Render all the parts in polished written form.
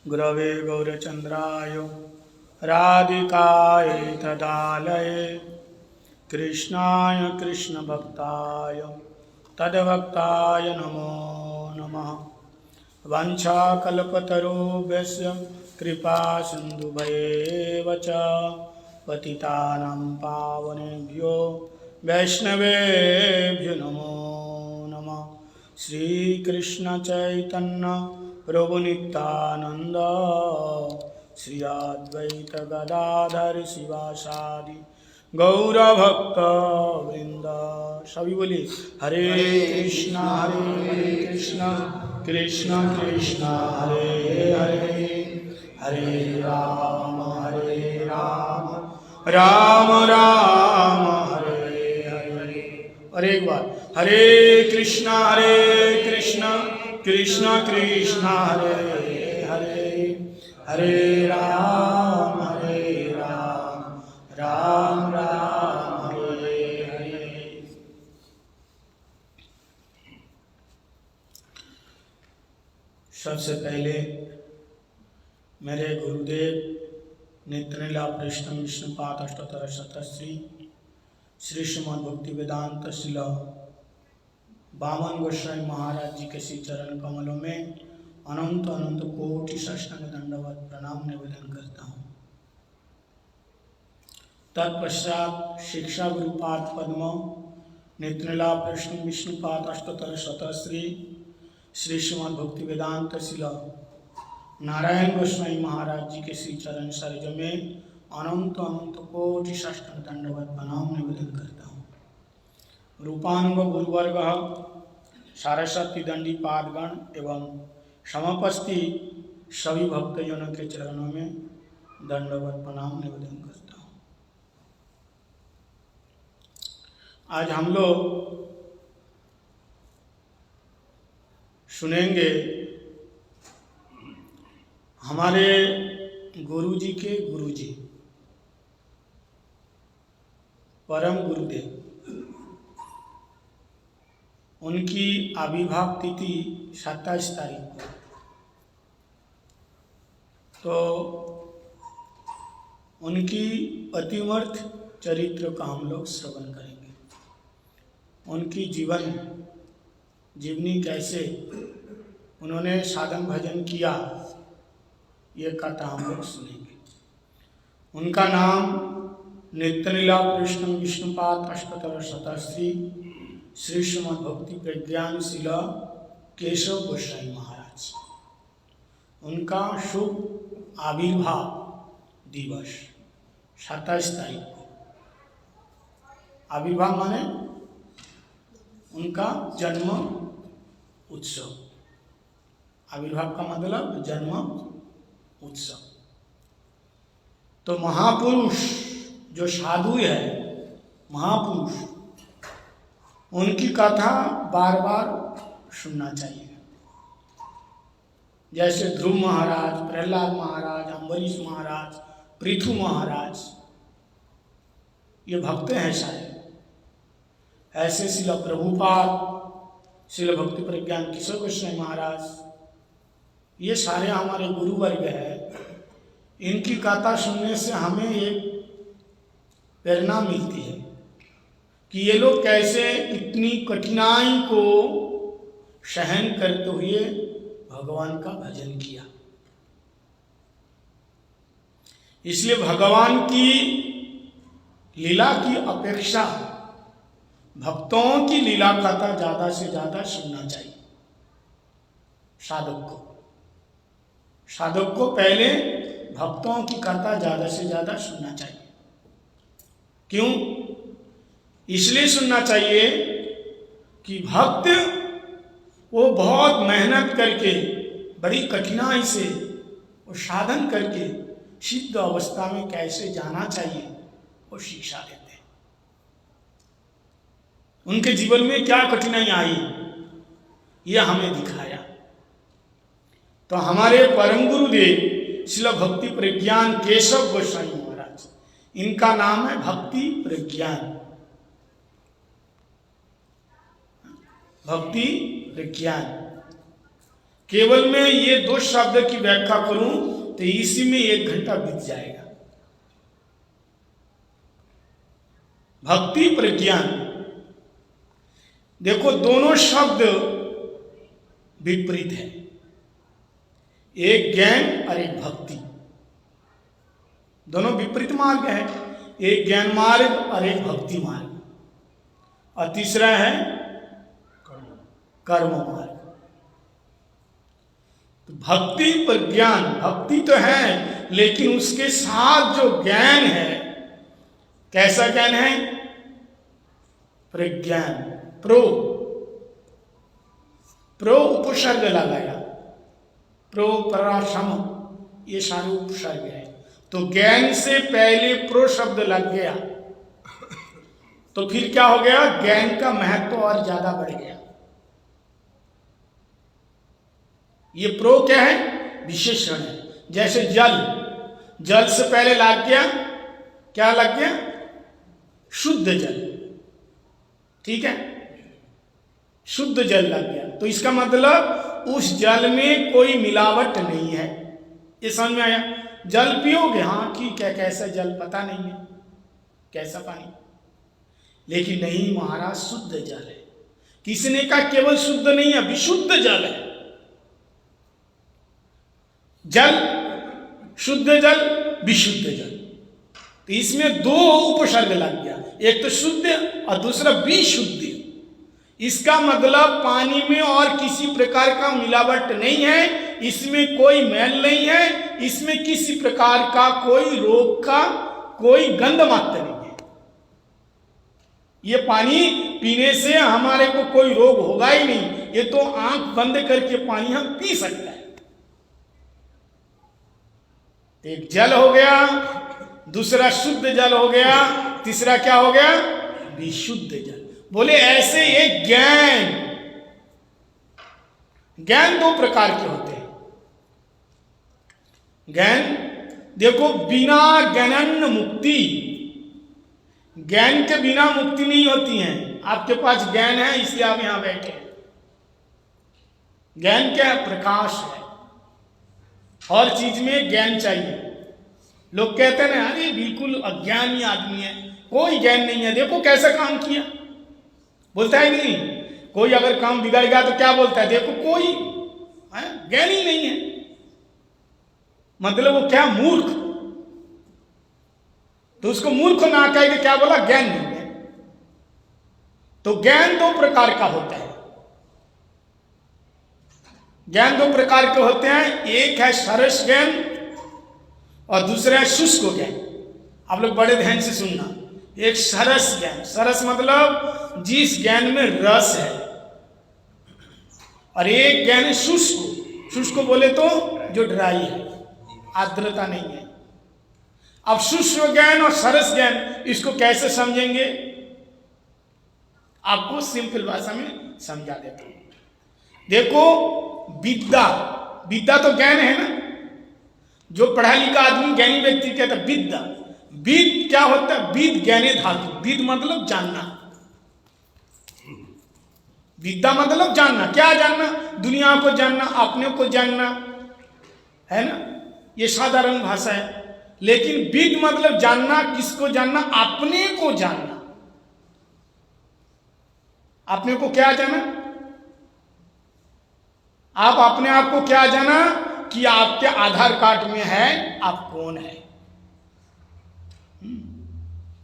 गुरवे गौरचन्द्राय राधिकायै तदालये कृष्णाय कृष्णभक्ताय तद्भक्ताय नमो नमः। वाञ्छाकल्पतरुभ्यश्च कृपा सिन्धुभ्येव च पतितानां पावनेभ्यो वैष्णवेभ्यो नमो नमः। श्रीकृष्ण चैतन्य प्रभु नित्यानंद श्री अद्वैत गदाधर शिवासादि गौरभक्त वृंद। सभी बोलिए हरे कृष्णा कृष्ण कृष्ण हरे हरे हरे राम राम राम हरे हरे। और एक बार हरे कृष्णा कृष्ण कृष्ण हरे हरे हरे राम राम राम हरे हरे। सबसे पहले मेरे गुरुदेव नित्यलीला कृष्ण विष्णुपाद अष्टोत्तर शतश्री श्री श्रीमद् भक्ति वेदांत शिल वामन गोस्वामी महाराज जी के श्री चरण कमलों में अनंत अनंत कोटि साष्टांग दंडवत प्रणाम निवेदन करता हूँ। तत्पश्चात शिक्षा गुरुपाद पद्म नित्यलीला कृष्ण विष्णुपाद अष्टोत्तर शतश्री श्री श्रीमद् भक्ति वेदांत शिल नारायण गोस्वामी महाराज जी के श्री चरण सरोज में अनंत अनंत कोटि साष्टांग दंडवत प्रणाम निवेदन करता हूँ। रूपानुग गुरुवर्ग सारस्वती दंडी पादगण एवं समपस्थि सभी भक्तजनों के चरणों में दंडवत प्रणाम निवेदन करता हूँ। आज हम लोग सुनेंगे हमारे गुरुजी के गुरुजी परम गुरुदेव, उनकी आविर्भाव तिथि 27 तारीख को, तो उनकी अतिमर्थ चरित्र का हम लोग श्रवण करेंगे। उनकी जीवनी कैसे उन्होंने साधन भजन किया, ये कथा हम लोग सुनेंगे। उनका नाम नित्यलीला कृष्ण विष्णुपाद अष्टोत्तर शतश्री श्री श्रीमद् भक्ति प्रज्ञान शिल केशव गोस्वामी महाराज। उनका शुभ आविर्भाव दिवस 27 तारीख को। आविर्भाव माने उनका जन्म उत्सव। आविर्भाव का मतलब जन्म उत्सव। तो महापुरुष जो साधु है, महापुरुष, उनकी कथा बार बार सुनना चाहिए। जैसे ध्रुव महाराज, प्रहलाद महाराज, अम्बरीश महाराज, पृथु महाराज, ये भक्त हैं शायद। ऐसे शिल प्रभुपाद, शिल भक्ति प्रज्ञान किशोर गोस्वामी महाराज, ये सारे हमारे गुरु वर्ग है। इनकी कथा सुनने से हमें एक प्रेरणा मिलती है कि ये लोग कैसे इतनी कठिनाई को सहन करते हुए भगवान का भजन किया। इसलिए भगवान की लीला की अपेक्षा भक्तों की लीला कथा ज्यादा से ज्यादा सुनना चाहिए। साधक को पहले भक्तों की कथा ज्यादा से ज्यादा सुनना चाहिए। क्यों? इसलिए सुनना चाहिए कि भक्त वो बहुत मेहनत करके, बड़ी कठिनाई से वो साधन करके सिद्ध अवस्था में कैसे जाना चाहिए वो शिक्षा देते हैं। उनके जीवन में क्या कठिनाई आई ये हमें दिखाया। तो हमारे परम गुरुदेव शिल भक्ति प्रज्ञान केशव गोस्वामी महाराज, इनका नाम है भक्ति प्रज्ञान। भक्ति विज्ञान। केवल मैं ये 2 शब्द की व्याख्या करूं तो इसी में 1 घंटा बीत जाएगा। भक्ति प्रज्ञान, देखो दोनों शब्द विपरीत है, एक ज्ञान और एक भक्ति, दोनों विपरीत मार्ग है। एक ज्ञान मार्ग और एक भक्ति मार्ग, और तीसरा है कर्म मार्ग। तो भक्ति प्रज्ञान, भक्ति तो है लेकिन उसके साथ जो ज्ञान है, कैसा ज्ञान है? प्रज्ञान, प्रो उपसर्ग लगाया, प्रो परासम, ये सारे उपसर्ग है। तो ज्ञान से पहले प्रो शब्द लग गया तो फिर क्या हो गया? ज्ञान का महत्व और ज्यादा बढ़ गया। ये प्रो क्या है? विशेषण है। जैसे जल, जल से पहले लग गया, क्या लग गया? शुद्ध जल, ठीक है, शुद्ध जल लग गया। तो इसका मतलब उस जल में कोई मिलावट नहीं है। ये समझ में आया? जल पियोगे, हाँ ठीक है, कैसा जल पता नहीं है, कैसा पानी, लेकिन नहीं महाराज शुद्ध जल है। किसने कहा केवल शुद्ध नहीं है, विशुद्ध जल है। जल, शुद्ध जल, विशुद्ध जल, तो इसमें 2 उपसर्ग लग गया, एक तो शुद्ध और दूसरा विशुद्ध। इसका मतलब पानी में और किसी प्रकार का मिलावट नहीं है, इसमें कोई मैल नहीं है, इसमें किसी प्रकार का कोई रोग का कोई गंध मात्र नहीं है। ये पानी पीने से हमारे को कोई रोग होगा ही नहीं, ये तो आंख बंद करके पानी हम पी सकते हैं। एक जल हो गया, दूसरा शुद्ध जल हो गया, तीसरा क्या हो गया? विशुद्ध जल। बोले ऐसे एक ज्ञान, ज्ञान 2 प्रकार के होते हैं। ज्ञान देखो, बिना ज्ञान मुक्ति, ज्ञान के बिना मुक्ति नहीं होती है। आपके पास ज्ञान है इसलिए आप यहां बैठे हैं। ज्ञान क्या है? प्रकाश है। हर चीज में ज्ञान चाहिए। लोग कहते हैं अरे बिल्कुल अज्ञानी आदमी है, कोई ज्ञान नहीं है, देखो कैसा काम किया, बोलता है नहीं? कोई अगर काम बिगड़ गया तो क्या बोलता है? देखो कोई ज्ञान ही नहीं है, मतलब वो क्या मूर्ख। तो उसको मूर्ख ना कह के क्या बोला? ज्ञान नहीं है। तो ज्ञान 2 प्रकार का होता है। ज्ञान 2 प्रकार के होते हैं, एक है सरस ज्ञान और दूसरा है शुष्क ज्ञान। आप लोग बड़े ध्यान से सुनना। एक सरस ज्ञान, सरस मतलब जिस ज्ञान में रस है, और एक ज्ञान है शुष्क। शुष्क बोले तो जो ड्राई है, आर्द्रता नहीं है। अब शुष्क ज्ञान और सरस ज्ञान, इसको कैसे समझेंगे? आपको सिंपल भाषा में समझा देता हूं। देखो विद्या, विद्या तो ज्ञान है ना, जो पढ़ा लिखा आदमी ज्ञानी व्यक्ति कहता है विद्या। विद क्या होता है? विद ज्ञाने धातु, विद मतलब जानना, विद्या मतलब जानना। क्या जानना? दुनिया को जानना, अपने को जानना, है ना, ये साधारण भाषा है। लेकिन विद मतलब जानना, किसको जानना? अपने को जानना। अपने को क्या जाना? आप अपने आप को क्या जाना? कि आपके आधार कार्ड में है आप कौन है।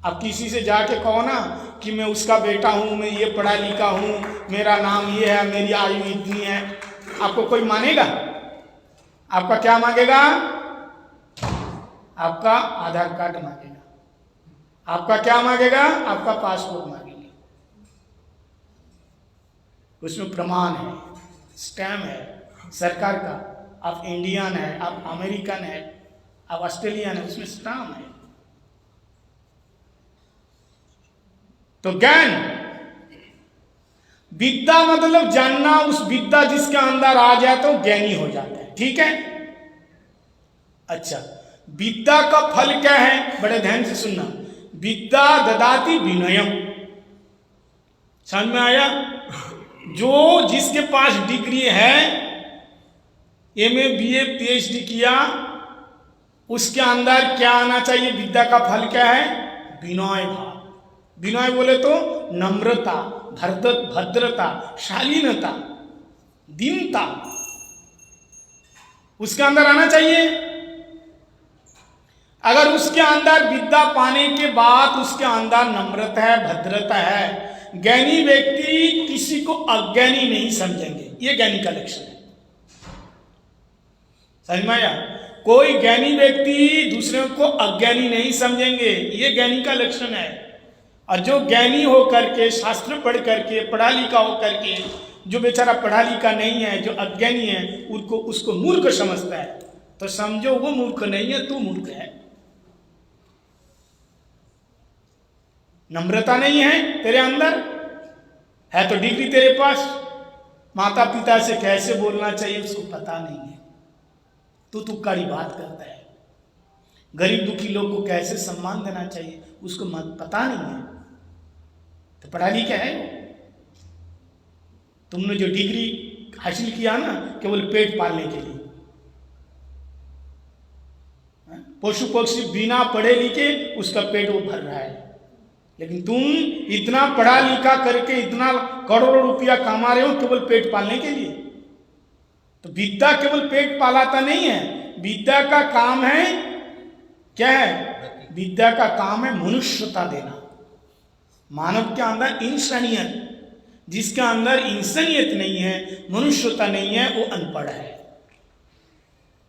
आप किसी से जाके कहो ना कि मैं उसका बेटा हूं, मैं ये पढ़ा लिखा हूं, मेरा नाम ये है, मेरी आयु इतनी है, आपको कोई मानेगा? आपका क्या मांगेगा? आपका आधार कार्ड मांगेगा। आपका क्या मांगेगा? आपका पासपोर्ट मांगेगा। उसमें प्रमाण है, स्टैम्प है सरकार का, आप इंडियन है, आप अमेरिकन है, आप ऑस्ट्रेलियन है, उसमें स्टैम्प है। तो ज्ञान, विद्या मतलब जानना, उस विद्या जिसके अंदर आ जाए तो ज्ञानी हो जाता है। ठीक है? अच्छा, विद्या का फल क्या है? बड़े ध्यान से सुनना। विद्या ददाति विनयम, समझ में आया? जो जिसके पास डिग्री है एमए बीए पीएचडी किया, उसके अंदर क्या आना चाहिए? विद्या का फल क्या है? विनय भाव। विनय बोले तो नम्रता, भद्रता, शालीनता, दीनता उसके अंदर आना चाहिए। अगर उसके अंदर विद्या पाने के बाद उसके अंदर नम्रता है, भद्रता है, ज्ञानी व्यक्ति किसी को अज्ञानी नहीं समझेंगे। ये ज्ञानी का लक्षण है। समझ में आया? कोई ज्ञानी व्यक्ति दूसरे को अज्ञानी नहीं समझेंगे, ये ज्ञानी का लक्षण है। और जो ज्ञानी हो करके, शास्त्र पढ़ करके, पढ़ा लिखा हो करके, जो बेचारा पढ़ा लिखा नहीं है, जो अज्ञानी है, उसको मूर्ख समझता है, तो समझो वो मूर्ख नहीं है, तू मूर्ख है। नम्रता नहीं है तेरे अंदर, है तो डिग्री तेरे पास, माता पिता से कैसे बोलना चाहिए उसको पता नहीं है, तू तुक्काड़ी बात करता है। गरीब दुखी लोग को कैसे सम्मान देना चाहिए उसको पता नहीं है, तो पढ़ा लिखा है वो। तुमने जो डिग्री हासिल किया ना केवल पेट पालने के लिए, पशु पक्षी बिना पढ़े लिखे उसका पेट वो भर रहा है, लेकिन तुम इतना पढ़ा लिखा करके इतना करोड़ों रुपया कमा रहे हो केवल पेट पालने के लिए। तो विद्या केवल पेट पालाता नहीं है, विद्या का काम है क्या है? विद्या का काम है मनुष्यता देना। मानव के अंदर इंसानियत, जिसके अंदर इंसानियत नहीं है, मनुष्यता नहीं है, वो अनपढ़ है।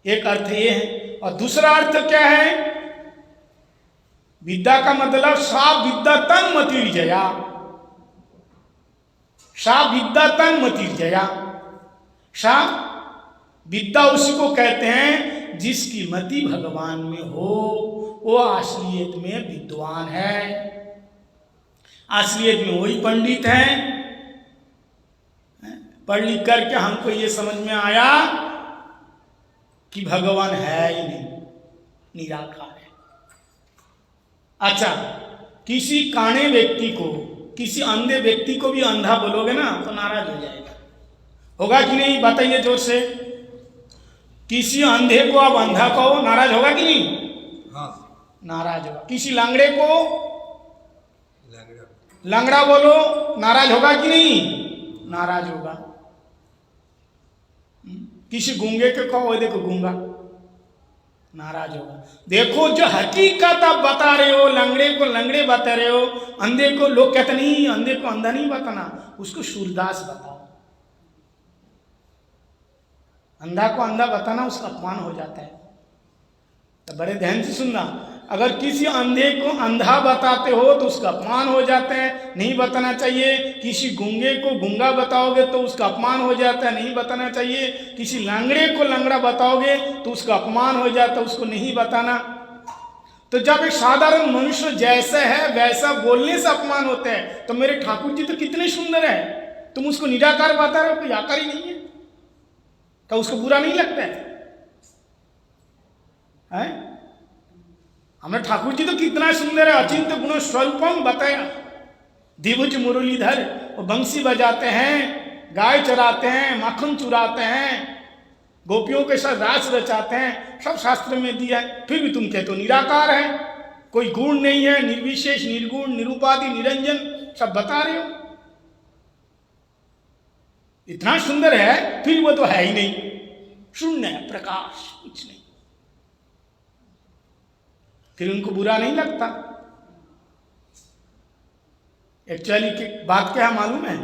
एक अर्थ ये है। और दूसरा अर्थ क्या है? विद्या का मतलब सा विद्या तन मतिर्जया, सा विद्या तन मतिर्जया। सा विद्या उसी को कहते हैं जिसकी मति भगवान में हो, वो असलियत में विद्वान है, असलियत में वही पंडित है। पढ़ लिख करके हमको ये समझ में आया कि भगवान है ही नहीं, निराकार है। अच्छा, किसी काणे व्यक्ति को, किसी अंधे व्यक्ति को भी अंधा बोलोगे ना तो नाराज हो जाएगा, होगा कि नहीं? बताइए जोर से। किसी अंधे को आप अंधा कहो, नाराज होगा कि नहीं? हाँ, नाराज होगा। किसी लंगड़े को लंगड़ा बोलो, नाराज होगा कि नहीं? नाराज होगा। किसी गूंगे के कहो, देखो गूंगा, नाराज होगा। देखो जो हकीकत आप बता रहे हो, लंगड़े को लंगड़े बता रहे हो, अंधे को लोग कहते नहीं, अंधे को अंधा नहीं बताना, उसको सूरदास बताओ। अंधा को अंधा बताना उसका अपमान हो जाता है। तो बड़े ध्यान से सुनना, अगर किसी अंधे को अंधा बताते हो तो उसका अपमान हो जाता है, नहीं बताना चाहिए। किसी गूंगे को गूंगा बताओगे तो उसका अपमान हो जाता है, नहीं बताना चाहिए। किसी लंगड़े को लंगड़ा बताओगे तो उसका अपमान हो जाता है, उसको नहीं बताना। तो जब एक साधारण मनुष्य जैसा है वैसा बोलने से अपमान होता है, तो मेरे ठाकुर जी तो कितने सुंदर है, तुम उसको निराकार बता रहे हो, कोई आकार ही नहीं है, तो उसको बुरा नहीं लगता है? हमें ठाकुर जी तो कितना सुंदर है, अचिंत्य गुण स्वरूपम बताया। द्विभुज मुरलीधर, वो बंसी बजाते हैं, गाय चराते हैं, माखन चुराते हैं, गोपियों के साथ रास रचाते हैं, सब शास्त्र में दिया है। फिर भी तुम कहते हो निराकार है, कोई गुण नहीं है, निर्विशेष, निर्गुण, निरूपाधि, निरंजन, सब बता रहे हो। इतना सुंदर है फिर वो तो है ही नहीं, शून्य है, प्रकाश, कुछ नहीं। फिर उनको बुरा नहीं लगता। एक्चुअली की बात क्या है मालूम है?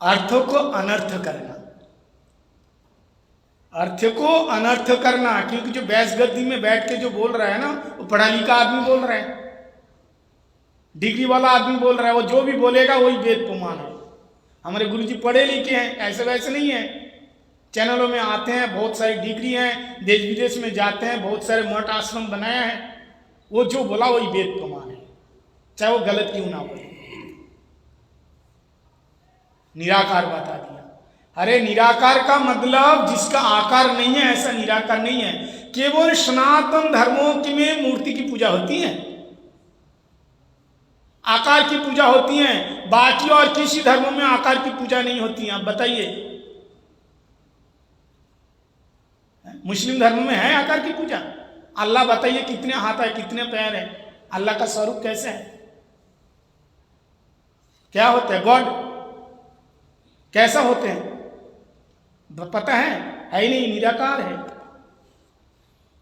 अर्थों को अनर्थ करना, अर्थ को अनर्थ करना। क्योंकि जो बैस गद्दी में बैठ के जो बोल रहा है ना, वो पढ़ा लिखा आदमी बोल रहा है, डिग्री वाला आदमी बोल रहा है, वो जो भी बोलेगा वही वेद प्रमाण है। हमारे गुरुजी पढ़े लिखे हैं, ऐसे वैसे नहीं है। चैनलों में आते हैं, बहुत सारी डिग्री हैं, देश विदेश में जाते हैं, बहुत सारे मठ आश्रम बनाया है, वो जो बोला वही वेद प्रमाण है, चाहे वो गलत क्यों ना बोले। निराकार बता दिया। अरे निराकार का मतलब जिसका आकार नहीं है, ऐसा निराकार नहीं है। केवल सनातन धर्मों की में मूर्ति की पूजा होती है, आकार की पूजा होती है, बाकी और किसी धर्मों में आकार की पूजा नहीं होती है। आप बताइए, मुस्लिम धर्म में है आकार की पूजा? अल्लाह बताइए कितने हाथ है, कितने पैर है? अल्लाह का स्वरूप कैसे है? क्या होते हैं? गॉड कैसा होते हैं पता है ही नहीं, निराकार है।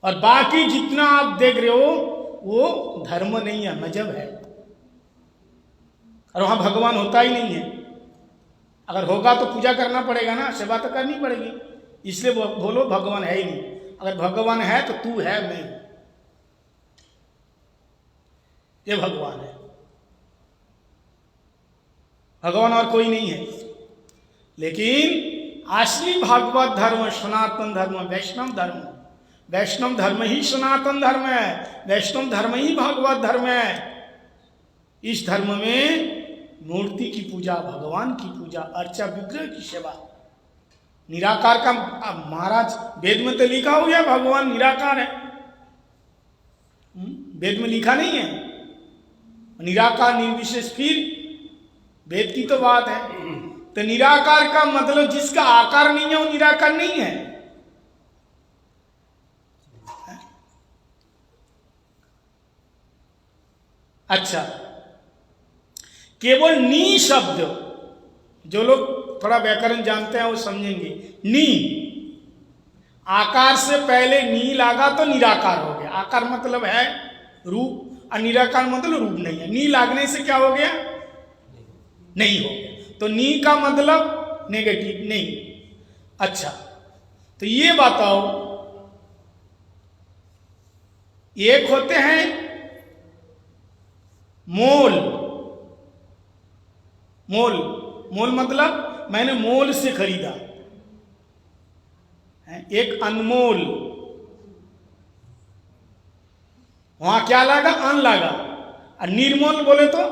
और बाकी जितना आप देख रहे हो वो धर्म नहीं है, मजहब है। और वहां भगवान होता ही नहीं है। अगर होगा तो पूजा करना पड़ेगा ना, सेवा तो करनी पड़ेगी। इसलिए बोलो भगवान है ही नहीं। अगर भगवान है तो तू है, मैं हूं, ये भगवान है। भगवान और कोई नहीं है। लेकिन असली भागवत धर्म, सनातन धर्म, वैष्णव धर्म, वैष्णव धर्म ही सनातन धर्म है, वैष्णव धर्म ही भागवत धर्म है। इस धर्म में मूर्ति की पूजा, भगवान की पूजा, अर्चा, विग्रह की सेवा, निराकार का महाराज वेद में तो लिखा हुआ है भगवान निराकार है। वेद में लिखा नहीं है निराकार निर्विशेष? फिर वेद की तो बात है। तो निराकार का मतलब जिसका आकार नहीं है वो निराकार नहीं है। अच्छा, केवल नी शब्द, जो लोग थोड़ा व्याकरण जानते हैं वो समझेंगे। नी, आकार से पहले नी लगा तो निराकार हो गया। आकार मतलब है रूप, और निराकार मतलब रूप नहीं है। नी लागने से क्या हो गया? नहीं हो गया। तो नी का मतलब नेगेटिव नहीं। अच्छा, तो ये बताओ, एक होते हैं मोल। मोल, मोल मतलब मैंने मोल से खरीदा। एक अनमोल, वहां क्या लगा? अन लगा। और निर्मोल बोले तो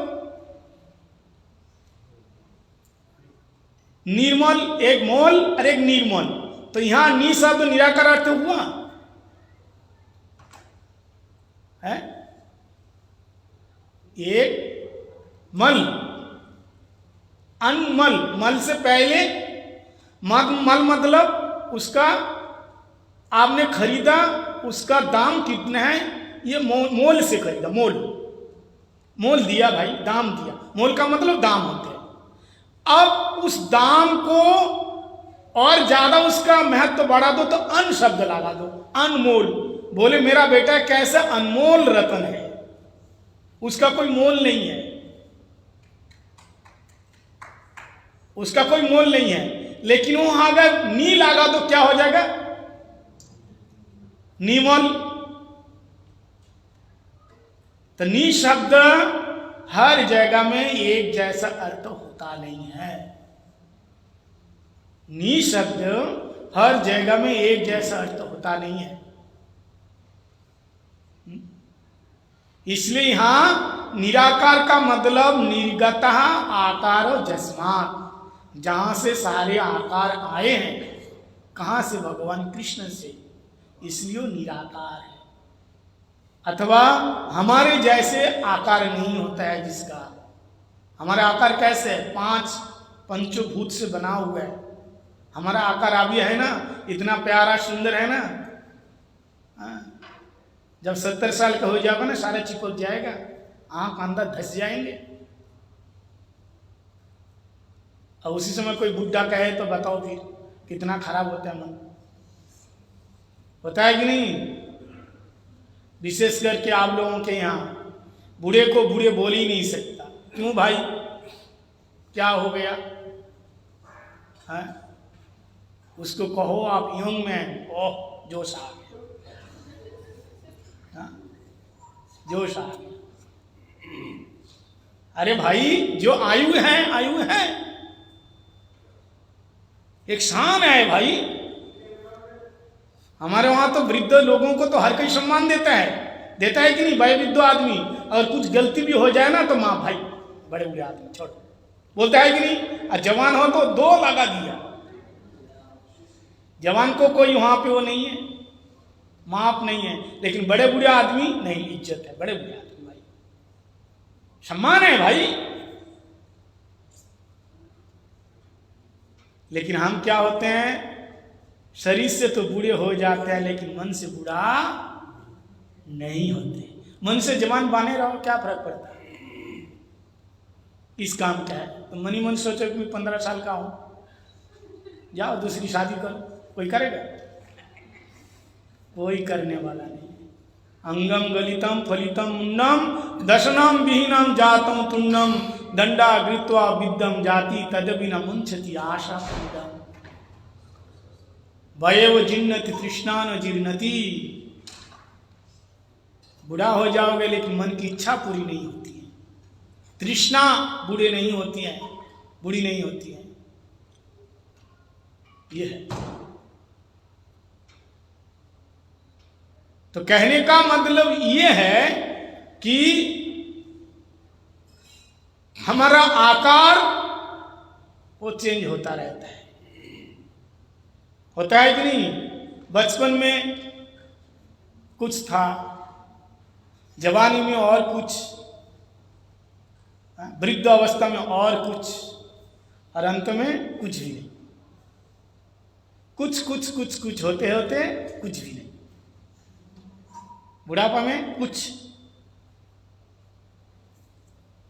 निर्मल, एक मोल और एक निर्मल। तो यहां नी शब्द निराकार अर्थ हुआ है। एक मल, अनमल, मल से पहले मल मतलब उसका आपने खरीदा, उसका दाम कितना है, ये मोल से खरीदा। मोल, मोल दिया भाई, दाम दिया। मोल का मतलब दाम होते हैं। अब उस दाम को और ज्यादा उसका महत्व बढ़ा दो तो अन शब्द लगा दो, अनमोल। बोले मेरा बेटा कैसा अनमोल रतन है, उसका कोई मोल नहीं है, उसका कोई मोल नहीं है। लेकिन वहां अगर नी लगा तो क्या हो जाएगा? निमल। तो नी शब्द हर जगह में एक जैसा अर्थ होता नहीं है। नी शब्द हर जगह में एक जैसा अर्थ होता नहीं है। इसलिए यहां निराकार का मतलब निर्गत आकार जस्मात, जहां से सारे आकार आए हैं। कहां से? भगवान कृष्ण से, इसलिए निराकार है। अथवा हमारे जैसे आकार नहीं होता है जिसका। हमारा आकार कैसे है? 5 पंचभूत से बना हुआ है। हमारा आकार अभी है ना, इतना प्यारा सुंदर है ना। जब 70 साल का हो जाएगा ना, सारा चिपक जाएगा, आंख अंदर धस जाएंगे। और उसी समय कोई बुढ़ा कहे तो बताओ फिर कितना खराब होता है मन। होता है कि नहीं? विशेष करके आप लोगों के यहाँ बूढ़े को बूढ़े बोल ही नहीं सकता। क्यों भाई, क्या हो गया है? उसको कहो आप यंग मैन, ओह जोश आ गया, जोश आ गया। अरे भाई, जो आयु है, आयु है, एक शान है भाई। हमारे वहां तो वृद्ध लोगों को तो हर कोई सम्मान देता है कि नहीं? भाई वृद्ध आदमी अगर कुछ गलती भी हो जाए ना तो माँ भाई बड़े बुढ़े आदमी छोड़ बोलता है कि नहीं? और जवान हो तो 2 लगा दिया। जवान को कोई वहां पे वो नहीं है, माफ नहीं है। लेकिन बड़े बुढ़े आदमी नहीं, इज्जत है। बड़े बुढ़े आदमी भाई सम्मान है भाई। लेकिन हम क्या होते हैं? शरीर से तो बूढ़े हो जाते हैं लेकिन मन से बूढ़ा नहीं होते। मन से जवान बने रहो, क्या फर्क पड़ता है? इस काम क्या है? तो मन ही मन सोचो कि मैं 15 साल का हूं, जाओ दूसरी शादी करो, कोई करेगा? कोई करने वाला नहीं। अंगम गलितम फलितम मुन्नम दशनम विहीनम जातम तुन्नम दंडा गृत्वा विद्यम जाति तदपि न मुंचति आशा पूर्णम वयव जिन्नति तृष्णा न जीर्णति। बूढ़ा हो जाओगे लेकिन मन की इच्छा पूरी नहीं होती है, तृष्णा बूढ़े नहीं होती है, बूढ़ी नहीं होती है। ये है। तो कहने का मतलब ये है कि हमारा आकार वो चेंज होता रहता है, होता है कि नहीं? बचपन में कुछ था, जवानी में और कुछ, वृद्ध अवस्था में और कुछ, और अंत में कुछ भी नहीं। कुछ कुछ कुछ कुछ होते होते कुछ भी नहीं। बुढ़ापा में कुछ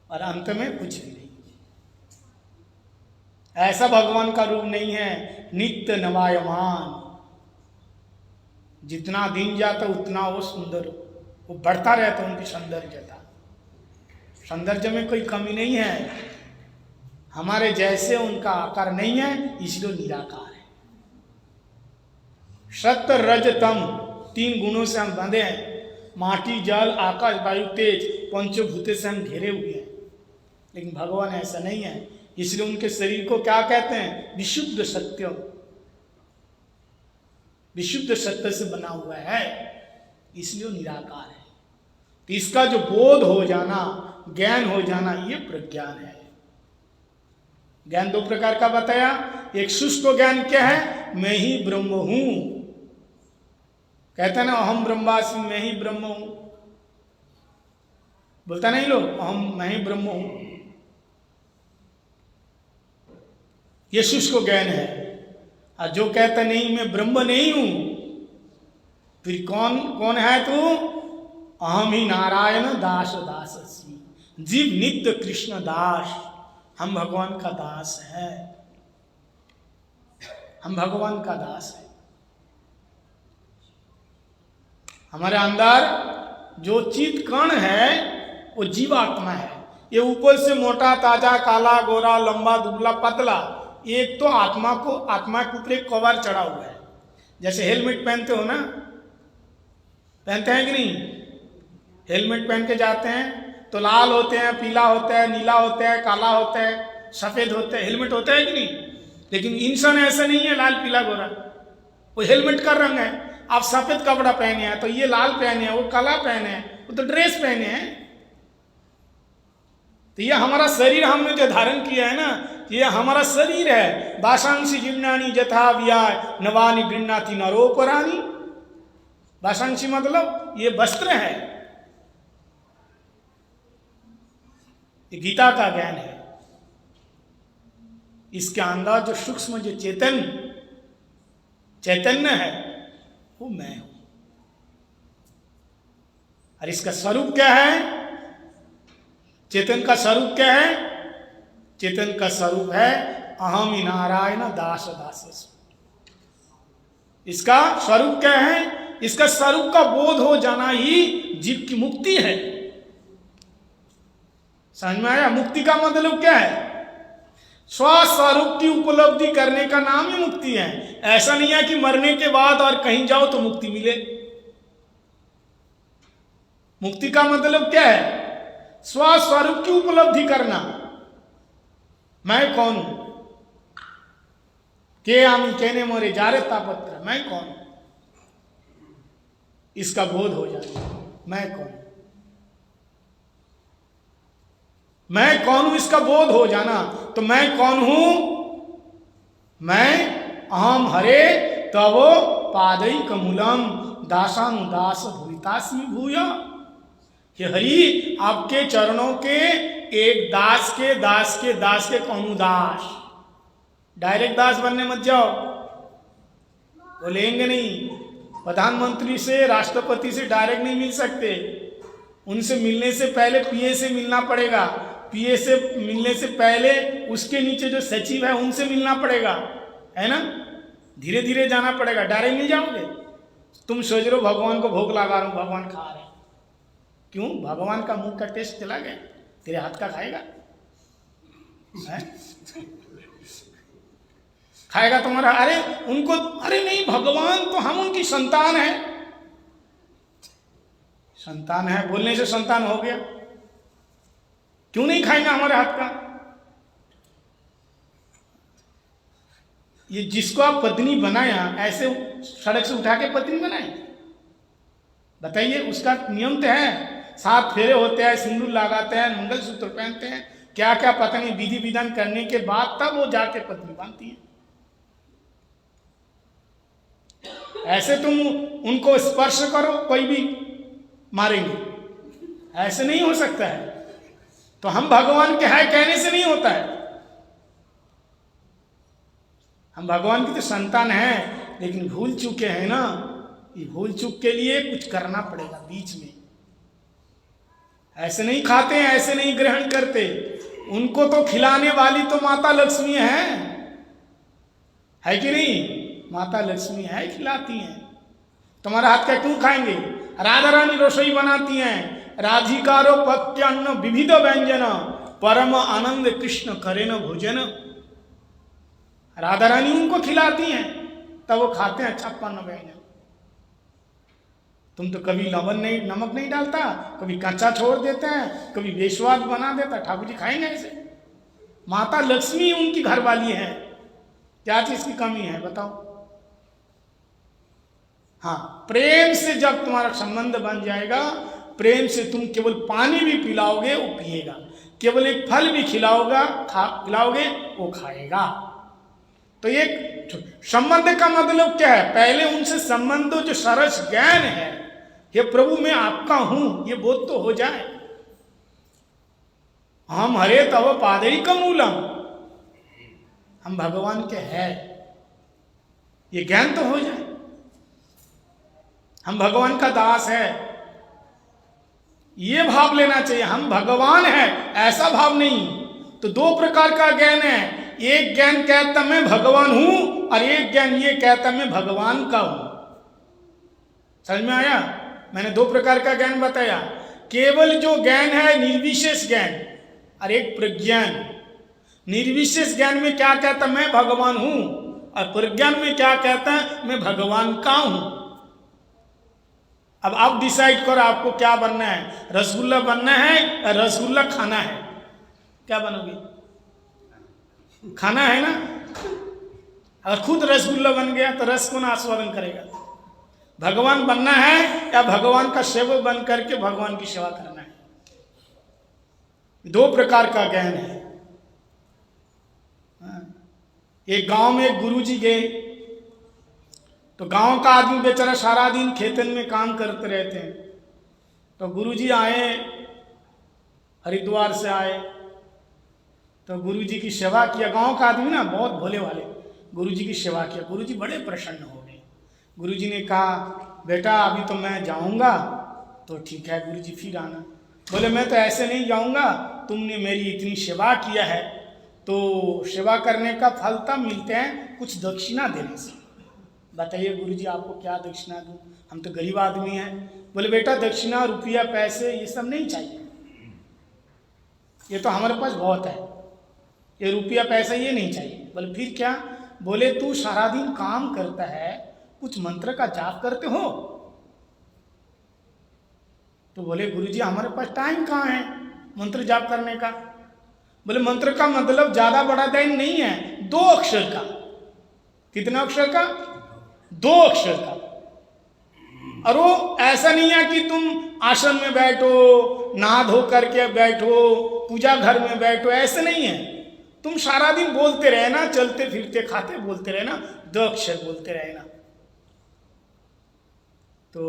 और अंत में कुछ भी नहीं। ऐसा भगवान का रूप नहीं है। नित्य नवायमान, जितना दिन जाता उतना वो सुंदर, वो बढ़ता रहता उनकी सौंदर्यता। सौंदर्य में कोई कमी नहीं है। हमारे जैसे उनका आकार नहीं है, इसलिए निराकार है। सत्य रज तम, 3 गुणों से हम बंधे हैं। माटी जल आकाश वायु तेज, पंचभूते से हम घेरे हुए हैं। लेकिन भगवान ऐसा नहीं है, इसलिए उनके शरीर को क्या कहते हैं? विशुद्ध सत्य। विशुद्ध सत्य से बना हुआ है, इसलिए निराकार है। तो इसका जो बोध हो जाना, ज्ञान हो जाना, ये प्रज्ञान है। ज्ञान 2 प्रकार का बताया। एक शुष्क ज्ञान क्या है? मैं ही ब्रह्म हूं। कहते हैं ना, अहम ब्रह्मास्मि, मैं ही ब्रह्म हूं। बोलता नहीं लोग, अहम मैं ही ब्रह्म हूं। ये शुष्क ज्ञान है। और जो कहता नहीं मैं ब्रह्म नहीं हूं, फिर कौन है तू? अहम ही नारायण दास दास अस्मि। जीव नित्य कृष्ण दास। हम भगवान का दास है। हम भगवान का दास है। हमारे अंदर जो चित कण है वो जीवात्मा है। ये ऊपर से मोटा ताजा काला गोरा लंबा दुबला पतला, एक तो आत्मा के ऊपर एक कवर चढ़ा हुआ है। जैसे हेलमेट पहनते हो ना, पहनते हैं कि नहीं? हेलमेट पहन के जाते हैं तो लाल होते हैं, पीला होता है, नीला होता है, काला होता है, सफेद होता है। हेलमेट होता है कि नहीं? लेकिन इंसान ऐसा नहीं है लाल पीला गोरा, वो हेलमेट का रंग है। आप सफेद कपड़ा पहने हैं तो ये लाल पहने हैं, वो काला पहने हैं, वो तो ड्रेस पहने हैं। तो ये हमारा शरीर हमने जो धारण किया है ना, ये हमारा शरीर है। वासांसी जीर्णानि यथा व्याय नवानि गृह्णाति नरोपराणि। वासांसी मतलब ये वस्त्र है। ये गीता का ज्ञान है। इसके अंदर जो सूक्ष्म जो चैतन्य है वो मैं हूं। और इसका स्वरूप क्या है? चेतन का स्वरूप क्या है? चेतन का स्वरूप है अहम ही नारायण दास दास। इसका स्वरूप क्या है? इसका स्वरूप का बोध हो जाना ही जीव की मुक्ति है। समझ में आया? मुक्ति का मतलब क्या है? स्वस्वरूप की उपलब्धि करने का नाम ही मुक्ति है। ऐसा नहीं है कि मरने के बाद और कहीं जाओ तो मुक्ति मिले। मुक्ति का मतलब क्या है? स्वस्वरूप की उपलब्धि करना। मैं कौन हूं? के आमी कहने मोरे जारे तापत्र, मैं कौन हूं? इसका बोध हो जाए मैं कौन हूं, मैं कौन हूं, इसका बोध हो जाना। तो मैं कौन हूं? मैं अहम हरे तव पादैक मूलम दासानुदास भूतास्मि भूय। हे हरि, आपके चरणों के एक दास के दास के दास के कहूं दास। डायरेक्ट दास बनने मत जाओ। वो लेंगे नहीं। प्रधानमंत्री से, राष्ट्रपति से डायरेक्ट नहीं मिल सकते, उनसे मिलने से पहले पीए से मिलना पड़ेगा, पीए से मिलने से पहले उसके नीचे जो सचिव है उनसे मिलना पड़ेगा, है ना। धीरे धीरे जाना पड़ेगा, डायरेक्ट नहीं जाओगे। तुम सोच रहे हो भगवान को भोग लगा रहा हूं, भगवान खा रहे हैं। क्यों? भगवान का मुंह का टेस्ट चला गया, तेरे हाथ का खाएगा है? खाएगा तुम्हारा? अरे उनको, अरे नहीं, भगवान तो हम उनकी संतान है। संतान है बोलने से संतान हो गया, क्यों नहीं खाएंगे हमारे हाथ का? ये जिसको आप पत्नी बनाया, ऐसे सड़क से उठा के पत्नी बनाए? बताइए, उसका नियम तो है, 7 फेरे होते हैं, सिंदूर लगाते हैं, मंगलसूत्र पहनते हैं, क्या क्या पता नहीं विधि विधान करने के बाद तब वो जाके पत्नी बांधती है। ऐसे तुम उनको स्पर्श करो, कोई भी मारेंगे, ऐसे नहीं हो सकता है। तो हम भगवान के हैं कहने से नहीं होता है। हम भगवान की तो संतान हैं, लेकिन भूल चुके हैं ना। ये भूल चूक के लिए कुछ करना पड़ेगा बीच में। ऐसे नहीं खाते हैं, ऐसे नहीं ग्रहण करते। उनको तो खिलाने वाली तो माता लक्ष्मी है कि नहीं? माता लक्ष्मी है, खिलाती हैं। तुम्हारा हाथ का क्यों खाएंगे? राधा रानी रसोई बनाती हैं। राधिकारो पक्य अन्न विविध व्यंजन, परम आनंद कृष्ण करे न भोजन। राधा रानी उनको खिलाती हैं, तब वो खाते हैं छप्पन व्यंजन। तुम तो कभी नमक नहीं डालता, कभी कच्चा छोड़ देते हैं, कभी बेस्वाद बना देता। ठाकुर जी खाएंगे ऐसे? माता लक्ष्मी उनकी घरवाली है, क्या चीज की कमी है बताओ? हाँ, प्रेम से जब तुम्हारा संबंध बन जाएगा, प्रेम से तुम केवल पानी भी पिलाओगे वो पिएगा, केवल एक फल भी खिलाओगे वो खाएगा। तो एक संबंध का मतलब क्या है? पहले उनसे संबंध जो सरस ज्ञान है, ये प्रभु मैं आपका हूं, ये बोध तो हो जाए। हम हरे तव पादैकम मूलम, हम भगवान के हैं, ये ज्ञान तो हो जाए। हम भगवान का दास है, ये भाव लेना चाहिए। हम भगवान है, ऐसा भाव नहीं। तो 2 प्रकार का ज्ञान है। एक ज्ञान कहता मैं भगवान हूं, और एक ज्ञान ये कहता मैं भगवान का हूं। समझ में आया? मैंने 2 प्रकार का ज्ञान बताया। केवल जो ज्ञान है निर्विशेष ज्ञान, और एक प्रज्ञान। निर्विशेष ज्ञान में क्या कहता मैं भगवान हूं, और प्रज्ञान में क्या कहता है मैं भगवान का हूं। अब आप डिसाइड करो आपको क्या बनना है। रसगुल्ला बनना है या रसगुल्ला खाना है? क्या बनोगे? खाना है ना। अगर खुद रसगुल्ला बन गया तो रस कौन आस्वादन करेगा? भगवान बनना है या भगवान का सेवक बन करके भगवान की सेवा करना है? 2 प्रकार का ज्ञान है। एक गांव में एक गुरुजी गए, तो गांव का आदमी बेचारा सारा दिन खेतन में काम करते रहते हैं। तो गुरुजी आए, हरिद्वार से आए, तो गुरुजी की सेवा किया। गांव का आदमी ना बहुत भोले वाले, गुरुजी की सेवा किया। गुरुजी बड़े प्रसन्न हो गए। गुरुजी ने कहा बेटा अभी तो मैं जाऊंगा। तो ठीक है गुरुजी, फिर आना। बोले मैं तो ऐसे नहीं जाऊंगा, तुमने मेरी इतनी सेवा किया है, तो सेवा करने का फल तब मिलते हैं कुछ दक्षिणा देने से। बताइए गुरुजी आपको क्या दक्षिणा दूं, हम तो गरीब आदमी हैं। बोले बेटा दक्षिणा, रुपया, पैसे ये सब नहीं चाहिए, ये तो हमारे पास बहुत है, ये रुपया पैसा ये नहीं चाहिए। बोले फिर क्या? बोले तू सारा दिन काम करता है, कुछ मंत्र का जाप करते हो? तो बोले गुरुजी हमारे पास टाइम कहाँ है मंत्र जाप करने का। बोले मंत्र का मतलब ज्यादा बड़ा दिन नहीं है, 2 अक्षर का। कितना अक्षर का? 2 अक्षर का। और वो ऐसा नहीं है कि तुम आसन में बैठो, नहा धो करके बैठो, पूजा घर में बैठो, ऐसे नहीं है। तुम सारा दिन बोलते रहना, चलते फिरते खाते बोलते रहना, 2 अक्षर बोलते रहना। तो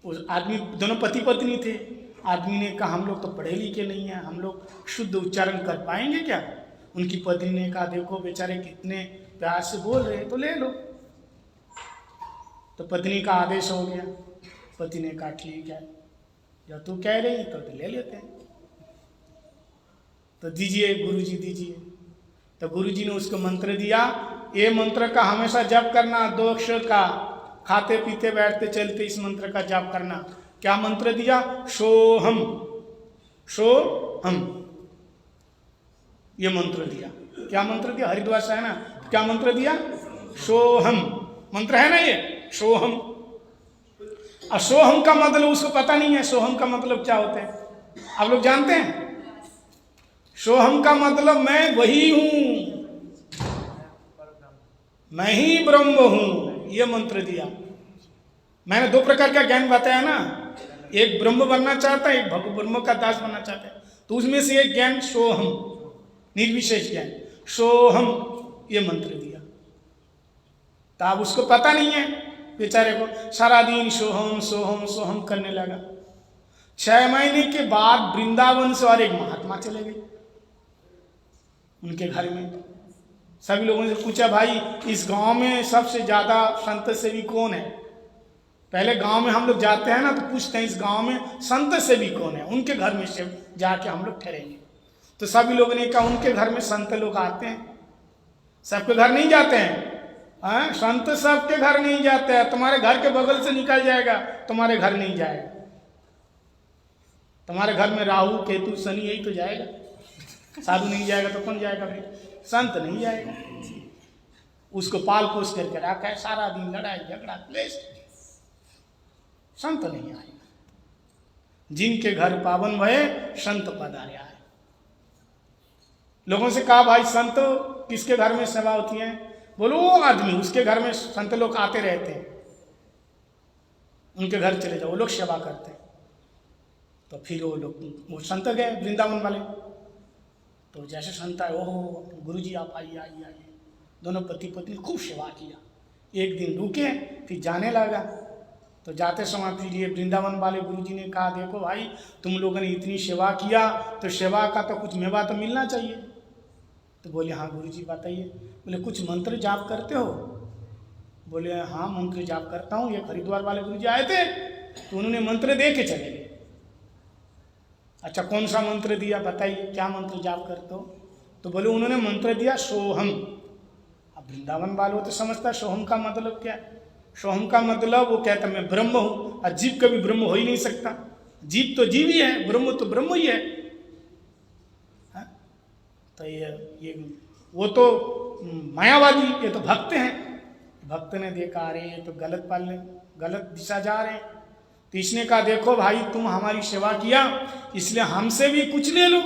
उस आदमी, दोनों पति पत्नी थे। आदमी ने कहा हम लोग तो पढ़े लिखे नहीं हैं, हम लोग शुद्ध उच्चारण कर पाएंगे क्या? उनकी पत्नी ने कहा देखो बेचारे कितने प्यार से बोल रहे हैं, तो ले लो। तो पत्नी का आदेश हो गया। पति ने कहा ठीक है, जब तू कह रही तो ले लेते हैं। तो दीजिए गुरुजी दीजिए। तो गुरुजी ने उसको मंत्र दिया, ये मंत्र का हमेशा जप करना, 2 अक्षर का, खाते पीते बैठते चलते इस मंत्र का जप करना। क्या मंत्र दिया? सोहम, सोहम, ये मंत्र दिया। क्या मंत्र दिया? हरिद्वार से है ना, क्या मंत्र दिया? सोहम मंत्र है ना ये, सोहम। और सोहम का मतलब उसको पता नहीं है, सोहम का मतलब क्या होता है आप लोग जानते हैं? सोहम का मतलब मैं वही हूं, मैं ही ब्रह्म हूं, ये मंत्र दिया। मैंने 2 प्रकार का ज्ञान बताया ना, एक ब्रह्म बनना चाहता है, एक ब्रह्म का दास बनना चाहता है। तो उसमें से एक ज्ञान सोहम, निर्विशेष ज्ञान, सोहम, ये मंत्र दिया। तो अब उसको पता नहीं है बेचारे को, सारा दिन सोहम सोहम सोहम करने लगा। 6 महीने के बाद वृंदावन से और एक महात्मा चले गए उनके घर में। सभी लोगों से पूछा, भाई इस गांव में सबसे ज्यादा संत सेवी कौन है? पहले गांव में हम लोग जाते हैं ना तो पूछते हैं इस गांव में संत सेवी कौन है, उनके घर में से जाके हम लोग ठहरेंगे। तो सभी लोगों ने कहा उनके घर में संत लोग आते हैं, सबके घर नहीं जाते हैं। संत सबके घर नहीं जाते हैं, तुम्हारे घर के बगल से निकल जाएगा, तुम्हारे घर नहीं जाएगा। तुम्हारे घर में राहु केतु शनि यही तो जाएगा, साधु नहीं जाएगा तो कौन जाएगा? भाई संत नहीं जाएगा। उसको पाल पोस करके रखा है, सारा दिन लड़ाई झगड़ा क्लेश, संत नहीं आएगा। जिनके घर पावन भये संत पधारे आए। लोगों से कहा, भाई संत किसके घर में सेवा होती है? बोलो वो आदमी, उसके घर में संत लोग आते रहते हैं, उनके घर चले जाओ, वो लोग सेवा करते हैं। तो फिर वो संत गए वृंदावन वाले। तो जैसे संत आए, ओहो गुरुजी आप आइए आइए आइए। दोनों पति पत्नी खूब सेवा किया। एक दिन रुके, फिर जाने लगा। तो जाते समय फिर ये वृंदावन वाले गुरुजी ने कहा, देखो भाई तुम लोगों ने इतनी सेवा किया तो सेवा का तो कुछ मेवा तो मिलना चाहिए। तो बोले हाँ गुरुजी बताइए। बोले कुछ मंत्र जाप करते हो? बोले हाँ मंत्र जाप करता हूँ। ये हरिद्वार वाले गुरुजी आए थे तो उन्होंने मंत्र दे के चले गए। अच्छा कौन सा मंत्र दिया बताइए, क्या मंत्र जाप करते हो? तो बोले उन्होंने मंत्र दिया सोहम। अब वृंदावन वालों तो समझता है सोहम का मतलब क्या है। सोहम का मतलब वो कहता मैं ब्रह्म हूं, और जीव कभी ब्रह्म हो ही नहीं सकता। जीव तो जीव ही है, ब्रह्म तो ब्रह्म ही है। तो ये वो तो मायावादी, ये तो भक्त हैं। भक्त ने देखा अरे ये तो गलत दिशा जा रहे हैं। तो इसने कहा देखो भाई तुम हमारी सेवा किया इसलिए हमसे भी कुछ ले लो।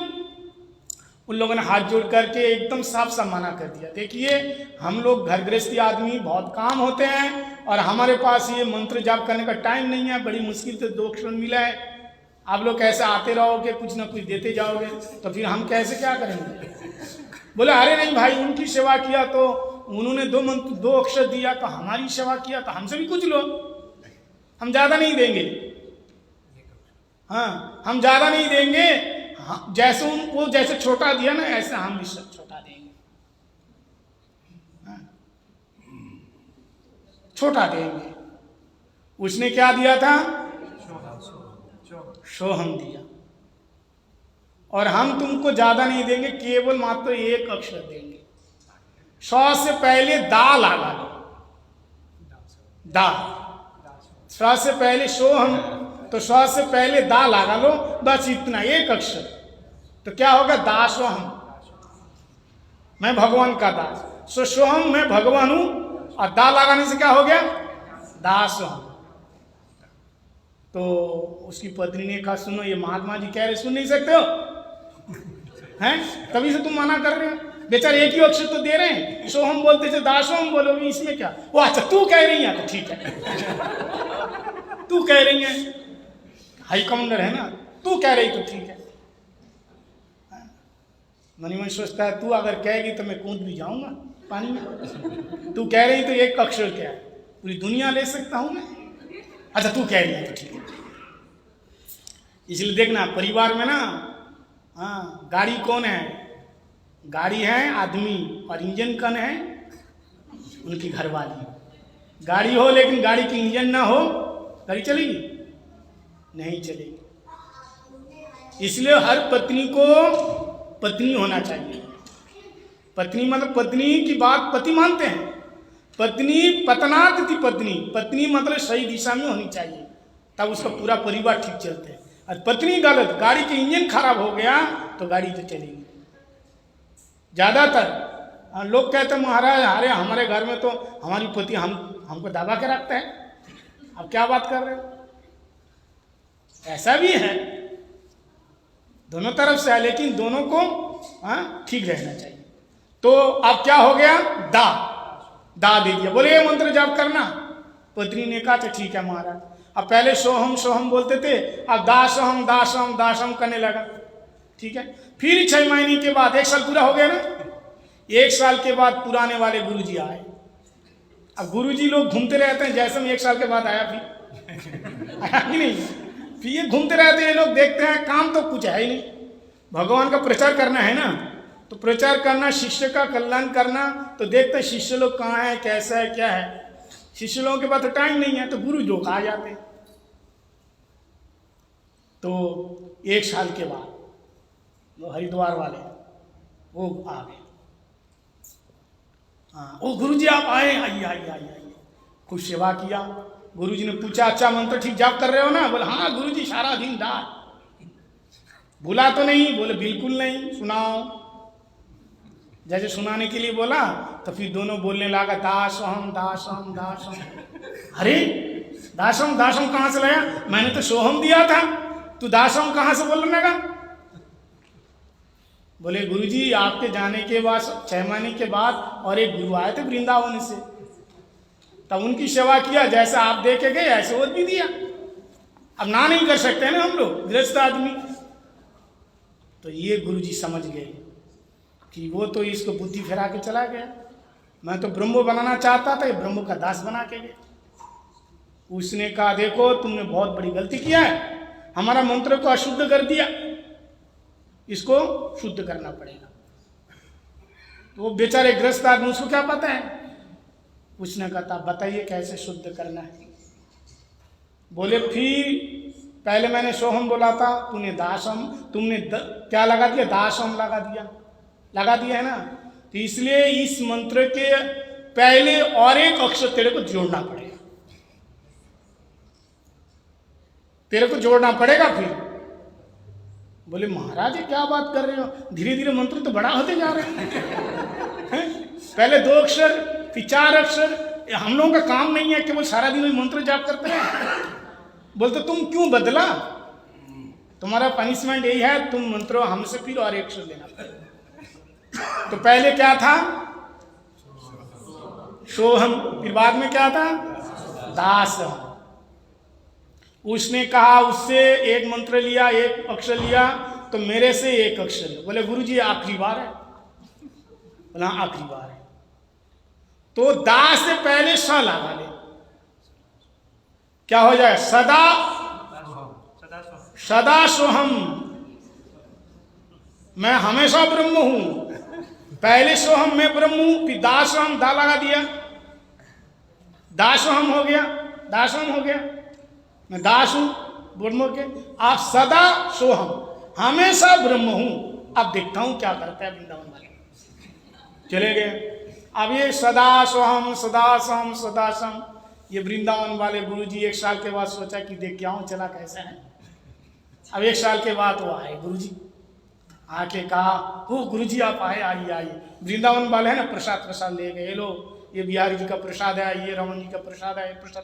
उन लोगों ने हाथ जोड़ करके एकदम साफ साफ मना कर दिया, देखिए हम लोग घर गृहस्थी आदमी, बहुत काम होते हैं और हमारे पास ये मंत्र जाप करने का टाइम नहीं है। बड़ी मुश्किल से 2 क्षण मिला है, आप लोग कैसे आते रहोगे, कुछ ना कुछ देते जाओगे, तो फिर हम कैसे क्या करेंगे? बोले अरे नहीं भाई, उनकी सेवा किया तो उन्होंने 2 अक्षर दिया, तो हमारी सेवा किया तो हमसे भी कुछ लो, हम ज्यादा नहीं देंगे। हाँ हम ज्यादा नहीं देंगे, हाँ, जैसे उनको जैसे छोटा दिया ना ऐसे हम भी सब छोटा देंगे। हाँ, छोटा देंगे। उसने क्या दिया था? सोहम दिया। और हम तुमको ज्यादा नहीं देंगे, केवल मात्र 1 अक्षर देंगे। 100 से पहले दा लगा लो, दा। 100 से पहले सोहम, तो 100 से पहले दा लगा लो, बस इतना 1 अक्षर। तो क्या होगा? दासोहम, मैं भगवान का दास। सो सोहम मैं भगवान हूं, और दा लगाने से क्या हो गया? दासोहम। तो उसकी पत्नी ने कहा सुनो ये महात्मा जी कह रहे, सुन नहीं सकते हो हैं? तभी से तुम मना कर रहे हो। बेचारे 1 ही अक्षर तो दे रहे हैं, सोहम बोलते थे दासोहम बोलोगे, इसमें क्या? वो अच्छा तू कह रही है तो ठीक है तू कह रही है, हाई कमांडर है ना, तू कह रही तो ठीक है। मनी मन सोचता है तू अगर कहेगी तो मैं कूद भी जाऊंगा पानी में। तू कह रही तो 1 अक्षर क्या है, पूरी दुनिया ले सकता हूं मैं। अच्छा तू कह रही है तो ठीक है। इसलिए देखना परिवार में ना, हाँ गाड़ी कौन है? गाड़ी है आदमी, और इंजन कौन है? उनकी घरवाली। गाड़ी हो लेकिन गाड़ी की इंजन ना हो, गाड़ी चलेगी? नहीं चलेगी। इसलिए हर पत्नी को पत्नी होना चाहिए। पत्नी मतलब पत्नी की बात पति मानते हैं। पत्नी पतनात थी पत्नी, पत्नी मतलब सही दिशा में होनी चाहिए, तब उसका पूरा परिवार ठीक चलते हैं। और पत्नी गलत, गाड़ी के इंजन खराब हो गया तो गाड़ी तो चलेगी। ज्यादातर लोग कहते हैं महाराज अरे हमारे घर में तो हमारी पति हमको दबा के रखता है। अब क्या बात कर रहे हो? ऐसा भी है, दोनों तरफ से है, लेकिन दोनों को ठीक रहना चाहिए। तो अब क्या हो गया? दा दे दिया। बोले ये मंत्र जाप करना। पत्नी ने कहा तो ठीक है महाराज। अब पहले सोहम सोहम बोलते थे, अब दासोहम दासोहम दासोहम करने लगा। ठीक है, फिर 6 महीने के बाद 1 साल पूरा हो गया ना। 1 साल के बाद पुराने वाले गुरुजी आए। अब गुरुजी लोग घूमते रहते हैं, जैसे में 1 साल के बाद आया फिर आया कि नहीं? फिर ये घूमते रहते हैं, लोग देखते हैं काम तो कुछ है ही नहीं। भगवान का प्रचार करना है ना, तो प्रचार करना, शिष्य का कल्याण करना, तो देखते हैं शिष्य लोग कहाँ है, कैसा है, क्या है। शिष्य लोगों के पास तो टाइम नहीं है, तो गुरु जो आ जाते हैं। तो 1 साल के बाद वो हरिद्वार वाले वो आ गए। हाँ, ओ गुरुजी आप आए, आइए। कुछ सेवा किया। गुरुजी ने पूछा अच्छा मंत्र ठीक जाप कर रहे हो ना? बोले हाँ गुरुजी सारा दिन रात। भूला तो नहीं? बोले बिल्कुल नहीं। सुनाओ। जैसे सुनाने के लिए बोला तो फिर दोनों बोलने लगा दासोहम दासोहम दासोहम। अरे दासोहम दासोहम कहाँ से लाया? मैंने तो सोहम दिया था, तू दासोहम कहाँ से बोलने लगा? बोले गुरुजी आपके जाने के बाद 6 महीने के बाद और एक गुरु आए थे वृंदावन से, तब उनकी सेवा किया, जैसा आप दे के गए ऐसे वो भी दिया। अब ना नहीं कर सकते ना हम लोग गृहस्थ आदमी। तो ये गुरुजी समझ गए कि वो तो इसको बुद्धि फिरा के चला गया। मैं तो ब्रह्मो बनाना चाहता था, ये ब्रह्मो का दास बना के गया। उसने कहा देखो तुमने बहुत बड़ी गलती किया है, हमारा मंत्र को अशुद्ध कर दिया, इसको शुद्ध करना पड़ेगा। तो वो बेचारे ग्रस्त आदमी, उसको क्या पता है? उसने कहा बताइए कैसे शुद्ध करना है। बोले फिर पहले मैंने सोहम बोला था, तूने दासम, तुमने क्या लगा दिया? दासम लगा दिया है ना। तो इसलिए इस मंत्र के पहले और एक अक्षर तेरे को जोड़ना पड़ेगा, तेरे को जोड़ना पड़ेगा। फिर बोले महाराज ये क्या बात कर रहे हो? धीरे धीरे मंत्र तो बड़ा होते जा रहे हैं। पहले 2 अक्षर फिर 4 अक्षर। हम लोगों का काम नहीं है केवल सारा दिन मंत्र जाप करते हैं। बोलते तुम क्यों बदला? तुम्हारा पनिशमेंट यही है, तुम मंत्र हमसे फिर और 1 अक्षर लेना पड़ेगा। तो पहले क्या था? सोहम। फिर बाद में क्या था? दासम। उसने कहा उससे एक मंत्र लिया, 1 अक्षर लिया, तो मेरे से 1 अक्षर लिया। बोले गुरुजी आखिरी बार है। बोला आखिरी बार है। तो दा से पहले स लगा ले, क्या हो जाए? सदा सोहम, मैं हमेशा ब्रह्म हूं। पहले सोहम मैं ब्रह्म हूं, फिर दासोहम दा लगा दिया, दासोहम हो गया, दासोहम हो गया, मैं दास हूं ब्रह्म के। आप सदा सोहम, हमेशा ब्रह्म हूं। अब देखता हूं क्या करता है वृंदावन वाले। चले गए। अब ये सदा सोहम सदा सोहम सदा सोहम, ये वृंदावन वाले गुरुजी 1 साल के बाद सोचा कि देख क्या हूं चला कैसा है। अब 1 साल के बाद वो आए गुरुजी, आके कहा हो गुरुजी आप आए, आइए। वृंदावन वाले है ना प्रसाद ले गए, लो ये बिहारी जी का प्रसाद है, ये रमन जी का प्रसाद है, ये प्रसाद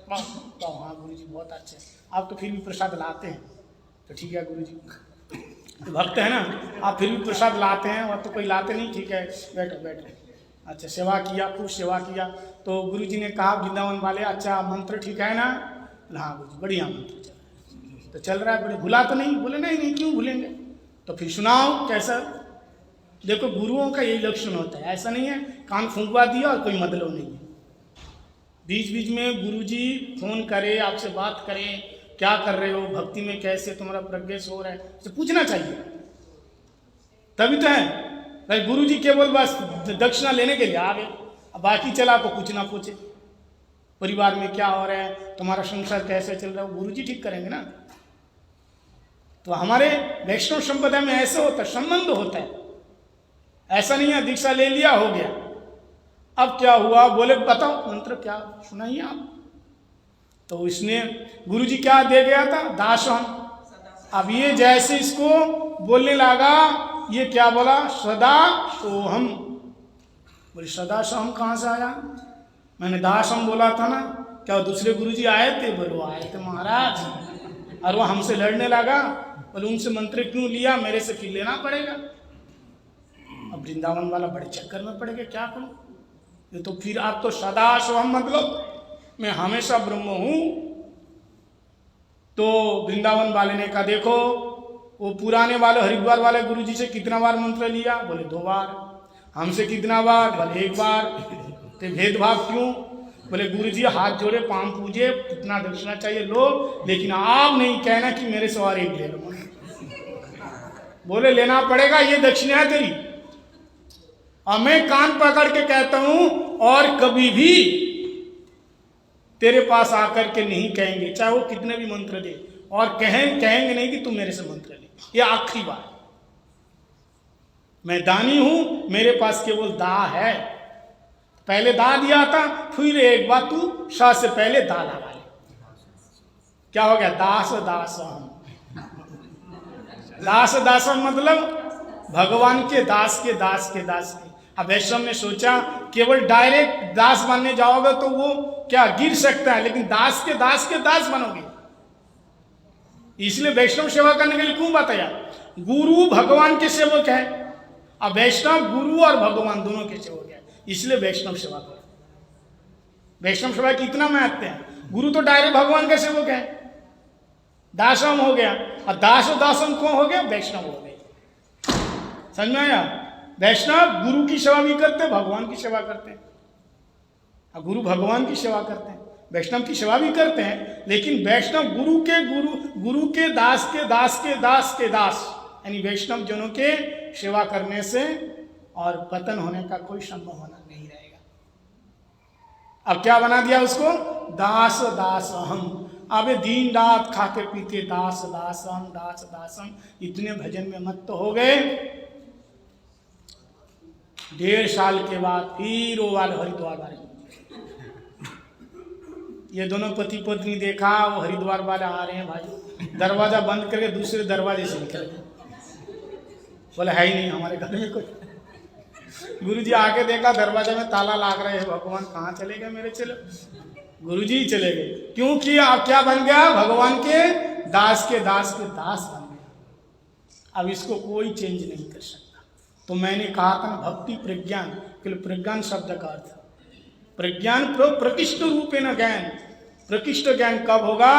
तो हाँ गुरुजी बहुत अच्छे, आप तो फिर भी प्रसाद लाते हैं। तो ठीक है गुरुजी, तो भक्त है ना, आप फिर भी प्रसाद लाते हैं, और तो कोई लाते नहीं, ठीक है बैठो। अच्छा सेवा किया, खूब सेवा किया। तो गुरुजी ने कहा वृंदावन वाले अच्छा मंत्र ठीक है ना? हाँ गुरुजी बढ़िया मंत्र चल रहा है। तो चल रहा है, बड़े भुला तो नहीं? बोले नहीं क्यों भूलेंगे। तो फिर सुनाओ कैसा। देखो गुरुओं का यही लक्षण होता है, ऐसा नहीं है कान फूंकवा दिया और कोई मतलब नहीं है। बीच बीच में गुरुजी फोन करे, आपसे बात करें, क्या कर रहे हो, भक्ति में कैसे तुम्हारा प्रोग्रेस हो रहा है, तो पूछना चाहिए, तभी तो है भाई। गुरुजी केवल बस दक्षिणा लेने के लिए आ गए, अब बाकी चला को कुछ ना पूछे। परिवार में क्या हो रहा है, तुम्हारा संसार कैसे चल रहा है, गुरु जी ठीक करेंगे ना। तो हमारे वैष्णव संप्रदाय में ऐसा होता है, संबंध होता है, ऐसा नहीं है दीक्षा ले लिया हो गया। अब क्या हुआ, बोले बताओ मंत्र क्या, सुनाइए आप। तो इसने गुरु जी क्या दे गया था, दासन। अब ये जैसे इसको बोलने लगा, ये क्या बोला, सदा सोहम। बोले सदा सोहम कहाँ से आया, मैंने दासम बोला था ना। क्या दूसरे गुरु जी आए थे, बोले वो आए थे महाराज, और वो हमसे लड़ने लगा। बोले उनसे मंत्र क्यों लिया, मेरे से फिर लेना पड़ेगा। अब वृंदावन वाला बड़े चक्कर में पड़ गया, क्या करूं, ये तो फिर आप तो सदा सोहम मतलब मैं हमेशा ब्रह्म हूं। तो वृंदावन वाले ने कहा देखो, वो पुराने वाले हरिद्वार वाले गुरु जी से कितना बार मंत्र लिया, बोले 2 बार। हमसे कितना बार, बोले 1 बार। तो भेदभाव क्यों, बोले गुरु जी हाथ जोड़े पांव पूजे, कितना दक्षिणा चाहिए लो, लेकिन आप नहीं कहना कि मेरे से और 1 ले लो। बोले लेना पड़ेगा, ये दक्षिणा है तेरी। और मैं कान पकड़ के कहता हूं, और कभी भी तेरे पास आकर के नहीं कहेंगे, चाहे वो कितने भी मंत्र दे, और कहेंगे नहीं कि तुम मेरे से मंत्र ले, ये आखिरी बात। मैं दानी हूं, मेरे पास केवल दा है। पहले दा दिया था, फिर एक बार तू शाह से पहले दा लगा ले। क्या हो गया, दास दासम। दास दासम मतलब भगवान के दास के दास के दास के। अब वैष्णव ने सोचा केवल डायरेक्ट दास बनने जाओगे तो वो क्या गिर सकता है, लेकिन दास के दास बनोगे। इसलिए वैष्णव सेवा करने के लिए क्यों बताया, गुरु भगवान के सेवक है। अब वैष्णव गुरु और भगवान दोनों के सेवक है, इसलिए वैष्णव सेवा करो। वैष्णव सेवा की इतना महत्व है, गुरु तो डायरेक्ट भगवान के सेवक है, दासम हो गया, और दासम कौन हो गया, वैष्णव हो गए। समझ में आया, वैष्णव गुरु की सेवा भी करते, भगवान की सेवा करते हैं। गुरु भगवान की सेवा करते हैं, वैष्णव की सेवा भी करते हैं, लेकिन वैष्णव गुरु के दास के दास के दास के दास, यानी वैष्णव जनों के सेवा करने से और पतन होने का कोई संभव होना नहीं रहेगा। अब क्या बना दिया उसको, दास दास अहम। अब दिन रात खाते पीते दास दासम, इतने भजन में मत तो हो गए। 1.5 साल के बाद फिर वो वाले हरिद्वार वाले, ये दोनों पति पत्नी देखा, वो हरिद्वार वाले आ रहे हैं भाई, दरवाजा बंद करके दूसरे दरवाजे से निकल गए। बोले है ही नहीं हमारे घर में कोई। गुरुजी आके देखा दरवाजे में ताला लाग रहे हैं, भगवान कहाँ चले गए मेरे, चलो गुरुजी चले गए, क्योंकि आप क्या बन गया, भगवान के दास बन गया। अब इसको कोई चेंज नहीं कर सकता। तो मैंने कहा था भक्ति प्रज्ञान, प्रज्ञान शब्द का अर्थ प्रज्ञान प्रतिष्ठ रूप न ज्ञान। प्रतिष्ठ ज्ञान कब होगा,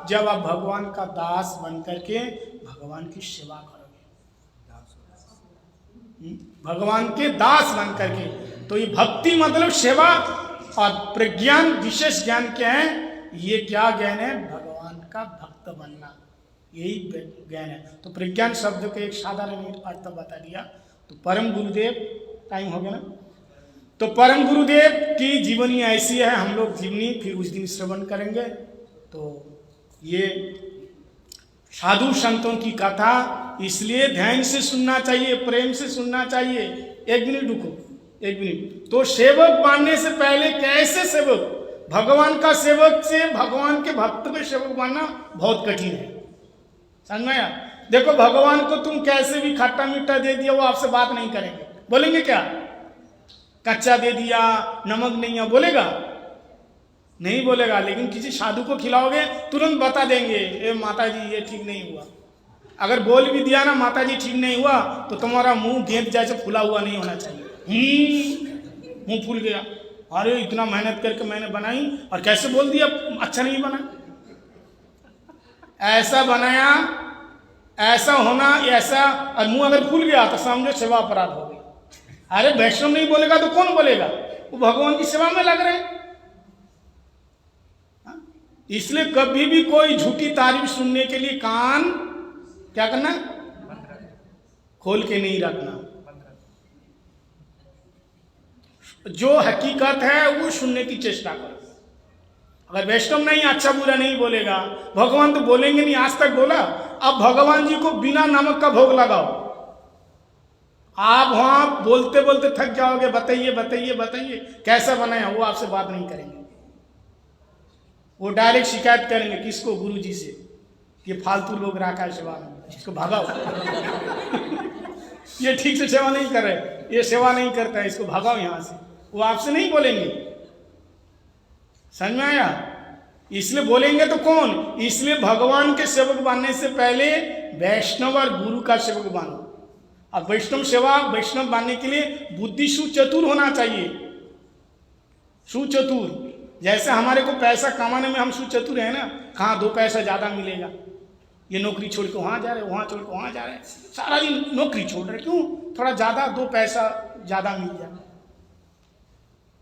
जब आप भगवान का दास बन करके भगवान की सेवा करोगे, भगवान के दास बन करके। तो ये भक्ति मतलब सेवा, और प्रज्ञान विशेष ज्ञान क्या है, ये क्या ज्ञान है, भगवान का भक्त बनना, यही ज्ञान है। तो प्रज्ञान शब्द के एक साधारण अर्थ बता दिया। तो परम गुरुदेव, टाइम हो गया ना, तो परम गुरुदेव की जीवनी ऐसी है, हम लोग जीवनी फिर उस दिन श्रवण करेंगे। तो ये साधु संतों की कथा इसलिए ध्यान से सुनना चाहिए, प्रेम से सुनना चाहिए। 1 मिनट रुको, 1 मिनट। तो सेवक बनने से पहले कैसे सेवक, भगवान का सेवक से भगवान के भक्त को सेवक बनना बहुत कठिन है, समझ में आया। देखो भगवान को तुम कैसे भी खट्टा मीठा दे दिया, वो आपसे बात नहीं करेंगे, बोलेंगे क्या, कच्चा दे दिया, नमक नहीं है, बोलेगा नहीं बोलेगा। लेकिन किसी साधु को खिलाओगे तुरंत बता देंगे, ए माता जी ये ठीक नहीं हुआ। अगर बोल भी दिया ना माता जी ठीक नहीं हुआ, तो तुम्हारा मुंह गेंद जैसे फूला हुआ नहीं होना चाहिए। मुंह फूल गया, अरे इतना मेहनत करके मैंने बनाई और कैसे बोल दिया अच्छा नहीं बना, ऐसा बनाया, ऐसा होना, ऐसा। और मुंह अगर फूल गया तो समझो सेवा अपराध हो गई। अरे वैष्णव नहीं बोलेगा तो कौन बोलेगा, वो भगवान की सेवा में लग रहे हैं। इसलिए कभी भी कोई झूठी तारीफ सुनने के लिए कान क्या करना, खोल के नहीं रखना। जो हकीकत है वो सुनने की चेष्टा करो। अगर वैष्णव नहीं अच्छा बुरा नहीं बोलेगा, भगवान तो बोलेंगे नहीं, आज तक बोला। अब भगवान जी को बिना नमक का भोग लगाओ, आप वहां बोलते बोलते थक जाओगे, बताइए बताइए बताइए कैसा बनाया, वो आपसे बात नहीं करेंगे। वो डायरेक्ट शिकायत करेंगे, किसको? गुरु जी से। ये फालतू लोग रखा है सेवा में, इसको भगाओ। ये ठीक से सेवा नहीं कर रहे, ये सेवा नहीं करता है, इसको भगाओ यहां से। वो आपसे नहीं बोलेंगे, समझ में आया? इसलिए बोलेंगे तो कौन? इसलिए भगवान के सेवक बनने से पहले वैष्णव और गुरु का सेवक बनो। अब वैष्णव सेवा, वैष्णव बनने के लिए बुद्धि सुचतुर होना चाहिए, सुचतुर। जैसे हमारे को पैसा कमाने में हम सुचतुर है ना, कहाँ दो पैसा ज्यादा मिलेगा, ये नौकरी छोड़ के वहां जा रहे, वहां छोड़ के वहां जा रहे, सारा दिन नौकरी छोड़ रहे, क्यों? थोड़ा ज्यादा दो पैसा ज्यादा मिल जाए।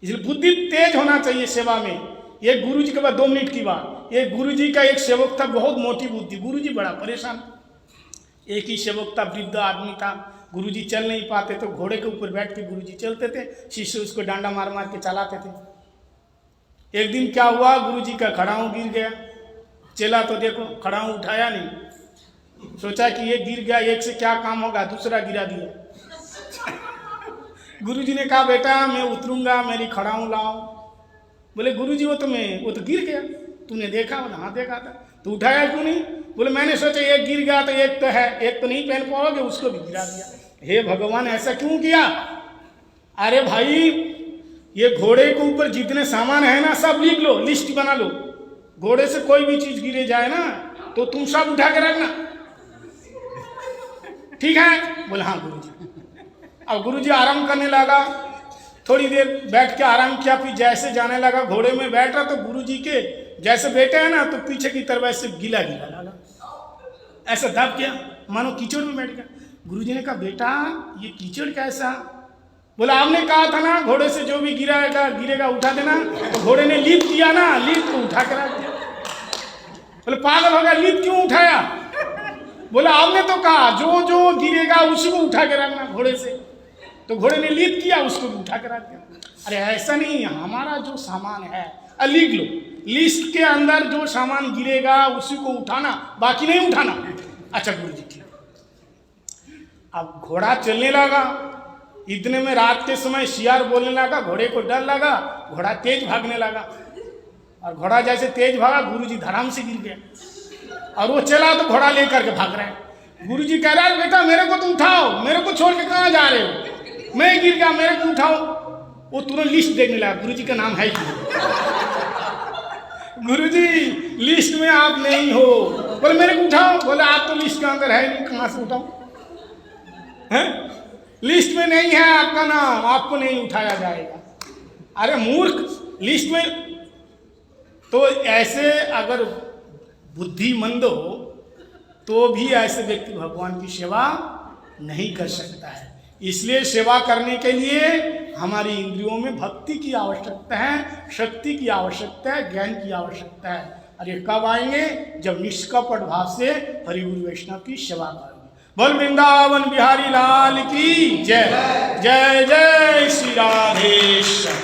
इसलिए बुद्धि तेज होना चाहिए सेवा में। एक गुरु जी के बाद 2 मिनट की बात, एक गुरु जी का एक सेवक था, बहुत मोटी बुद्धि, गुरु जी बड़ा परेशान। एक ही सेवक था, वृद्ध आदमी था, गुरु जी चल नहीं पाते तो घोड़े के ऊपर बैठ के गुरु जी चलते थे, शिष्य उसको डांडा मार मार के चलाते थे। एक दिन क्या हुआ, गुरु जी का खड़ाऊं गिर गया। चला तो देखो खड़ाऊं उठाया नहीं, सोचा कि ये गिर गया, एक से क्या काम होगा, दूसरा गिरा दिया। गुरु जी ने कहा, बेटा मैं उतरूंगा, मेरी खड़ाऊं लाओ। बोले गुरु जी वो तो गिर गया, तूने देखा? बोला हाँ देखा था। तो उठाया क्यों नहीं? बोले मैंने सोचा एक गिर गया तो एक तो है, एक तो नहीं पहन पाओगे, उसको भी गिरा दिया। हे भगवान ऐसा क्यों किया? अरे भाई ये घोड़े के ऊपर जितने सामान है ना सब लिख लो, लिस्ट बना लो। घोड़े से कोई भी चीज गिरे जाए ना तो तुम सब उठा के रखना, ठीक है? बोले हाँ गुरु जी। अब गुरु जी आराम करने लगा, थोड़ी देर बैठ के आराम किया, फिर जैसे जाने लगा घोड़े में बैठा तो गुरु जी के जैसे बैठे हैं ना तो पीछे की तरफ ऐसे गीला गीला लगा, ऐसा दब गया मानो कीचड़ में बैठ गया। गुरु जी ने कहा, बेटा ये कीचड़ कैसा? बोला आपने कहा था ना घोड़े से जो भी गिरेगा उठा देना, तो घोड़े ने लीप किया ना, लीप को उठा के रख दिया। बोले पागल हो गया, लीप क्यों उठाया? बोला आपने तो कहा जो जो गिरेगा उसी को उठा के रखना घोड़े से, तो घोड़े ने लीप किया, उसको भी उठा के रख दिया। अरे ऐसा नहीं, हमारा जो सामान है लिख लो, लिस्ट के अंदर जो सामान गिरेगा उसी को उठाना, बाकी नहीं उठाना। अच्छा गुरु जी ठीक। अब घोड़ा चलने लगा, इतने में रात के समय शियार बोलने लगा, घोड़े को डर लगा, घोड़ा तेज भागने लगा, और घोड़ा जैसे तेज भागा गुरु जी धड़ाम से गिर गया, और वो चला तो घोड़ा लेकर के भाग रहा है। गुरु जी कह रहा है बेटा मेरे को तो उठाओ, मेरे को छोड़ के कहाँ जा रहे हो, मैं गिर गया, मेरे को उठाओ। वो तुरंत लिस्ट देखने लगा, गुरु जी का नाम है गुरु जी लिस्ट में आप नहीं हो। बोले मेरे को उठाओ। बोले आप तो लिस्ट के अंदर है नहीं, कहाँ से उठाओ? हैं? लिस्ट में नहीं है आपका नाम, आपको नहीं उठाया जाएगा। अरे मूर्ख, लिस्ट में तो ऐसे अगर बुद्धिमंद हो तो भी ऐसे व्यक्ति भगवान की सेवा नहीं कर सकता है। इसलिए सेवा करने के लिए हमारी इंद्रियों में भक्ति की आवश्यकता है, शक्ति की आवश्यकता है, ज्ञान की आवश्यकता है। और ये कब आएंगे? जब निष्कपट भाव से हरिगुरु वैष्णव की सेवा करोगे। बोल वृंदावन बिहारी लाल की जय। जय जय श्री राधेश्याम।